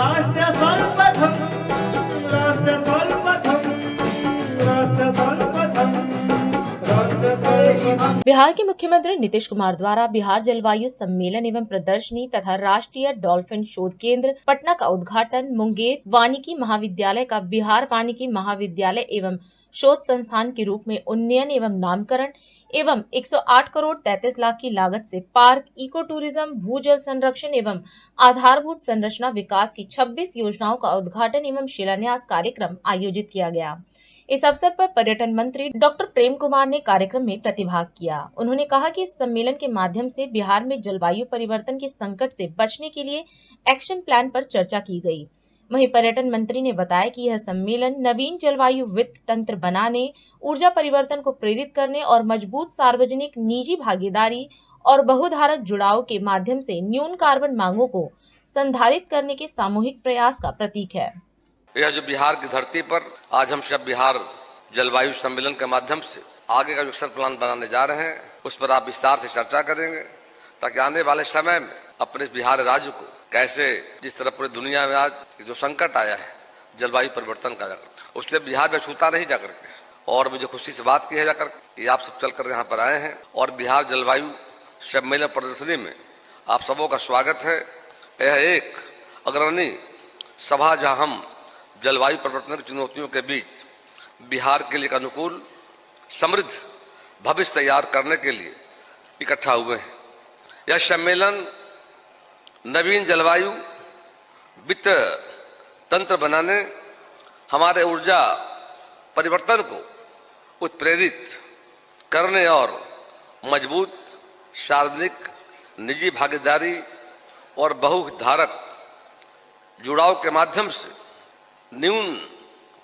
राष्ट्र सर्वप्रथम, राष्ट्र सर्वप्रथम, राष्ट्र सर्वप्रथम, राष्ट्र सर्वप्रथम। बिहार के मुख्यमंत्री नीतीश कुमार द्वारा बिहार जलवायु सम्मेलन एवं प्रदर्शनी तथा राष्ट्रीय डॉल्फिन शोध केंद्र पटना का उद्घाटन, मुंगेर वानिकी महाविद्यालय का बिहार वानिकी महाविद्यालय एवं शोध संस्थान के रूप में उन्नयन एवं नामकरण एवं 108 करोड़ 33 लाख की लागत से पार्क, इको टूरिज्म, भूजल संरक्षण एवं आधारभूत संरचना विकास की 26 योजनाओं का उद्घाटन एवं शिलान्यास कार्यक्रम आयोजित किया गया। इस अवसर पर पर्यटन मंत्री डॉक्टर प्रेम कुमार ने कार्यक्रम में प्रतिभाग किया। उन्होंने कहा कि इस सम्मेलन के माध्यम से बिहार में जलवायु परिवर्तन के संकट से बचने के लिए एक्शन प्लान पर चर्चा की गई। वहीं पर्यटन मंत्री ने बताया कि यह सम्मेलन नवीन जलवायु वित्त तंत्र बनाने, ऊर्जा परिवर्तन को प्रेरित करने और मजबूत सार्वजनिक निजी भागीदारी और बहुधारक जुड़ाव के माध्यम से न्यून कार्बन मांगों को संधारित करने के सामूहिक प्रयास का प्रतीक है। यह जो बिहार की धरती पर आज हम सब बिहार जलवायु सम्मेलन के माध्यम से आगे का एक्शन प्लान बनाने जा रहे हैं, उस पर आप विस्तार से चर्चा करेंगे ताकि आने वाले समय में अपने बिहार राज्य को कैसे, जिस तरह पूरी दुनिया में आज जो संकट आया है जलवायु परिवर्तन का, उससे बिहार में छूता नहीं जाकर के। और मुझे खुशी से बात की है जाकर कि आप सब चलकर यहाँ पर आए हैं और बिहार जलवायु सम्मेलन प्रदर्शनी में आप सबों का स्वागत है। यह एक अग्रणी सभा जहाँ हम जलवायु परिवर्तन की चुनौतियों के बीच बिहार के लिए एक अनुकूल समृद्ध भविष्य तैयार करने के लिए इकट्ठा हुए हैं। यह सम्मेलन नवीन जलवायु वित्त तंत्र बनाने, हमारे ऊर्जा परिवर्तन को उत्प्रेरित करने और मजबूत सार्वजनिक निजी भागीदारी और बहुधारक जुड़ाव के माध्यम से न्यून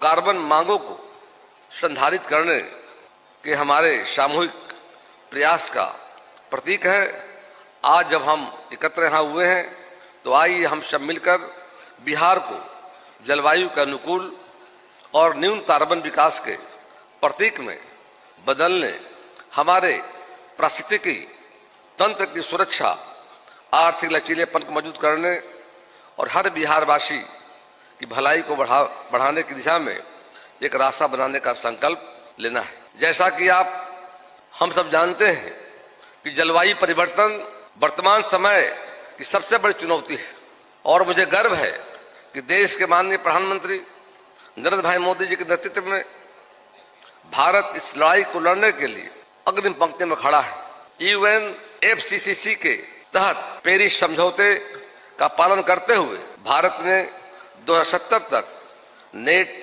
कार्बन मांगों को संधारित करने के हमारे सामूहिक प्रयास का प्रतीक है। आज जब हम एकत्र यहाँ हुए हैं तो आइए हम सब मिलकर बिहार को जलवायु के अनुकूल और न्यून कार्बन विकास के प्रतीक में बदलने, हमारे पारिस्थितिकी तंत्र की सुरक्षा, आर्थिक लचीलेपन को मजबूत करने और हर बिहारवासी की भलाई को बढ़ाने की दिशा में एक रास्ता बनाने का संकल्प लेना है। जैसा कि हम सब जानते हैं कि जलवायु परिवर्तन वर्तमान समय की सबसे बड़ी चुनौती है और मुझे गर्व है कि देश के माननीय प्रधानमंत्री नरेंद्र भाई मोदी जी के नेतृत्व में भारत इस लड़ाई को लड़ने के लिए अग्रिम पंक्ति में खड़ा है। UNFCCC के तहत पेरिस समझौते का पालन करते हुए भारत ने 2070 तक नेट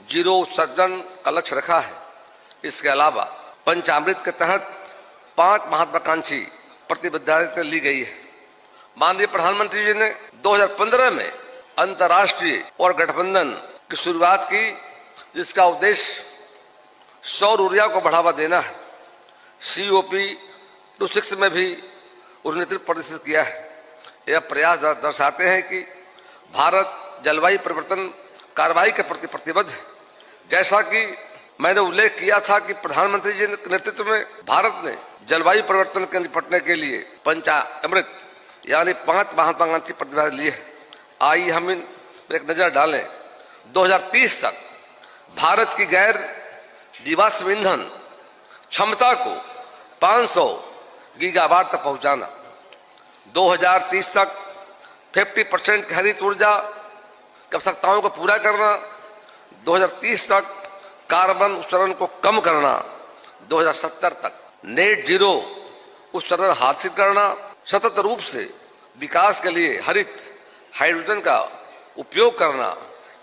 जीरो उत्सर्जन का लक्ष्य रखा है। इसके अलावा पंचामृत के तहत 5 महत्वाकांक्षी प्रतिबद्धताएं ली गई है। माननीय प्रधानमंत्री जी ने 2015 में अंतर्राष्ट्रीय और गठबंधन की शुरुआत की, जिसका उद्देश्य सौर ऊर्जा को बढ़ावा देना है। COP26 में भी उन्होंने नेतृत्व प्रदर्शित किया है। यह प्रयास दर्शाते हैं कि भारत जलवायु परिवर्तन कार्रवाई के प्रति प्रतिबद्ध है। जैसा कि मैंने उल्लेख किया था कि प्रधानमंत्री जी के नेतृत्व में भारत ने जलवायु परिवर्तन के निपटने के लिए पंचामृत यानी 5 महत्वाकांक्षी प्रतिबद्धता लिए है। आइए हम इन पर एक नजर डालें। 2030 तक भारत की गैर जीवाश्म ईंधन क्षमता को 500 गीगावाट तक पहुंचाना, 2030 तक 50% हरित ऊर्जा की आवश्यकताओं को पूरा करना, 2030 तक कार्बन उत्सर्जन को कम करना, 2070 तक नेट जीरो उत्सर्जन हासिल करना, सतत रूप से विकास के लिए हरित हाइड्रोजन का उपयोग करना।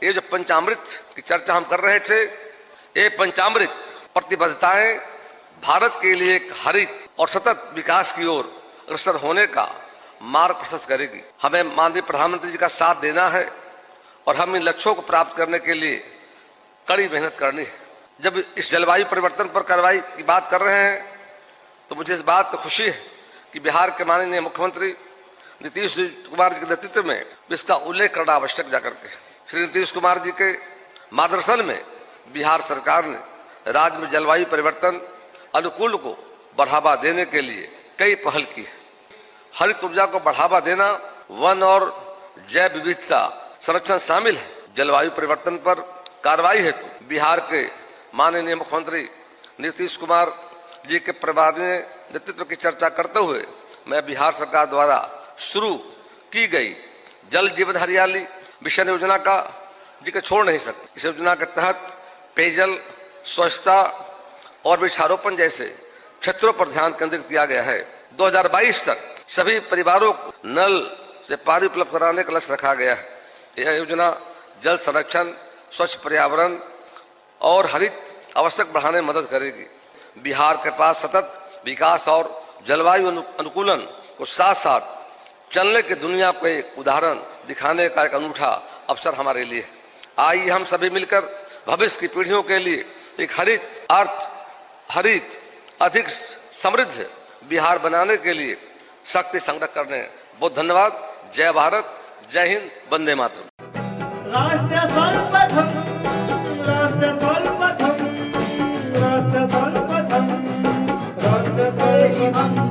ये जो पंचामृत की चर्चा हम कर रहे थे, ये पंचामृत प्रतिबद्धताएं भारत के लिए एक हरित और सतत विकास की ओर अग्रसर होने का मार्ग प्रशस्त करेगी। हमें माननीय प्रधानमंत्री जी का साथ देना है और हम इन लक्ष्यों को प्राप्त करने के लिए कड़ी मेहनत करनी है। जब इस जलवायु परिवर्तन पर कार्रवाई की बात कर रहे हैं तो मुझे इस बात की खुशी है कि बिहार के माननीय मुख्यमंत्री नीतीश कुमार जी के नेतृत्व में इसका उल्लेख करना आवश्यक जाकर के। श्री नीतीश कुमार जी के मार्गदर्शन में बिहार सरकार ने राज्य में जलवायु परिवर्तन अनुकूल को बढ़ावा देने के लिए कई पहल की है। हरित ऊर्जा को बढ़ावा देना, वन और जैव विविधता संरक्षण शामिल है। जलवायु परिवर्तन पर कार्रवाई हेतु बिहार के माननीय मुख्यमंत्री नीतीश कुमार जी के प्रभावी नेतृत्व की चर्चा करते हुए मैं बिहार सरकार द्वारा शुरू की गई जल जीवन हरियाली मिशन योजना का जिक्र छोड़ नहीं सकते। इस योजना के तहत पेयजल, स्वच्छता और वृक्षारोपण जैसे क्षेत्रों पर ध्यान केंद्रित किया गया है। 2022 तक सभी परिवारों को नल से पानी उपलब्ध कराने का लक्ष्य रखा गया है। यह योजना जल संरक्षण, स्वच्छ पर्यावरण और हरित आवश्यक बढ़ाने में मदद करेगी। बिहार के पास सतत विकास और जलवायु अनुकूलन को साथ साथ चलने की दुनिया को एक उदाहरण दिखाने का एक अनूठा अवसर हमारे लिए है। आइए हम सभी मिलकर भविष्य की पीढ़ियों के लिए एक हरित अधिक समृद्ध बिहार बनाने के लिए शक्ति संग्रह करने। बहुत धन्यवाद। जय भारत, जय हिंद, वंदे मातरम। राष्ट्र सर्वप्रथम, राष्ट्र सर्वप्रथम, राष्ट्र सर्वप्रथम, राष्ट्र सर्वप्रथम।